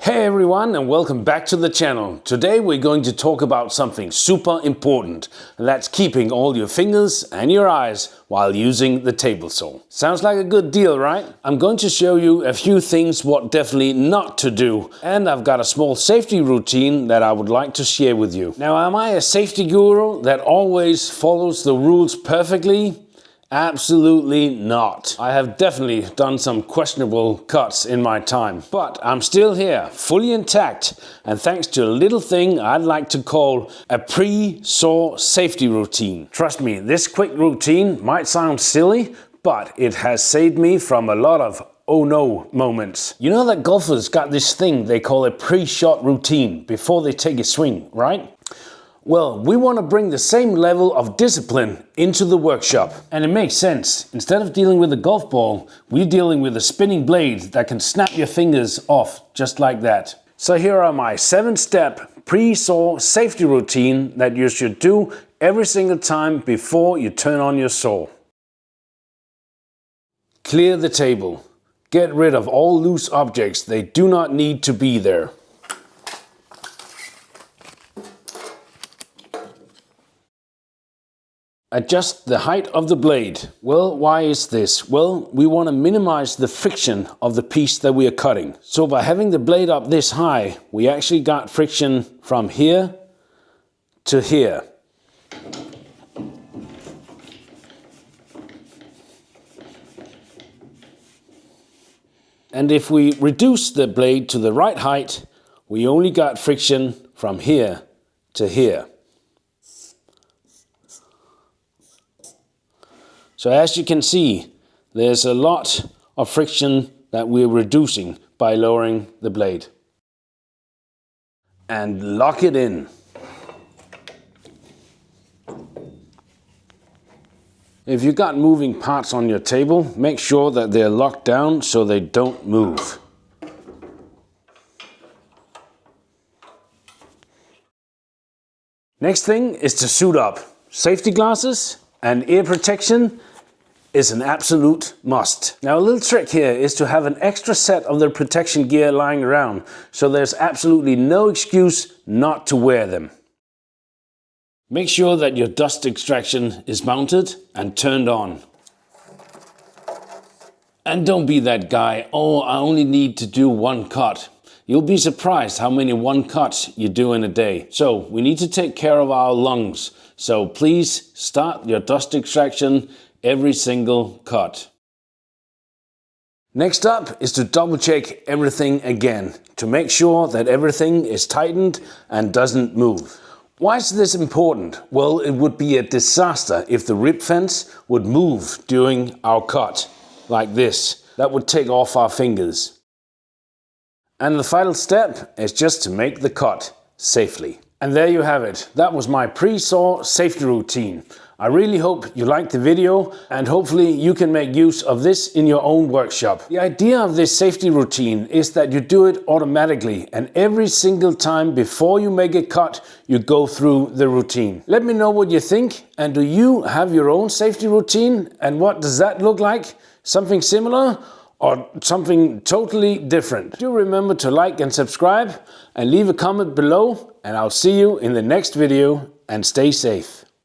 Hey everyone, and welcome back to the channel. Today we're going to talk about something super important, and that's keeping all your fingers and your eyes while using the table saw. Sounds like a good deal, right? I'm going to show you a few things what definitely not to do, and I've got a small safety routine that I would like to share with you. Now, am I a safety guru that always follows the rules perfectly? Absolutely not. I have definitely done some questionable cuts in my time, but I'm still here, fully intact, and thanks to a little thing I'd like to call a pre-saw safety routine. Trust me, this quick routine might sound silly, but it has saved me from a lot of oh no moments. You know that golfers got this thing they call a pre-shot routine before they take a swing, right? Well, we want to bring the same level of discipline into the workshop. And it makes sense. Instead of dealing with a golf ball, we're dealing with a spinning blade that can snap your fingers off just like that. So here are my 7-step pre-saw safety routine that you should do every single time before you turn on your saw. Clear the table. Get rid of all loose objects. They do not need to be there. Adjust the height of the blade. Well, why is this? Well, we want to minimize the friction of the piece that we are cutting. So by having the blade up this high, we actually got friction from here to here. And if we reduce the blade to the right height, we only got friction from here to here. So as you can see, there's a lot of friction that we're reducing by lowering the blade. And lock it in. If you've got moving parts on your table, make sure that they're locked down so they don't move. Next thing is to suit up. Safety glasses and ear protection is an absolute must. Now, a little trick here is to have an extra set of the protection gear lying around, so there's absolutely no excuse not to wear them. Make sure that your dust extraction is mounted and turned on. And don't be that guy, oh, I only need to do one cut. You'll be surprised how many one cuts you do in a day. So we need to take care of our lungs. So please start your dust extraction every single cut. Next up is to double check everything again to make sure that everything is tightened and doesn't move. Why is this important? Well, it would be a disaster if the rib fence would move during our cut, like this. That would take off our fingers. And the final step is just to make the cut safely. And there you have it. That was my pre-saw safety routine. I really hope you liked the video, and hopefully you can make use of this in your own workshop. The idea of this safety routine is that you do it automatically, and every single time before you make a cut, you go through the routine. Let me know what you think, and do you have your own safety routine, and what does that look like? Something similar or something totally different? Do remember to like and subscribe and leave a comment below, and I'll see you in the next video, and stay safe.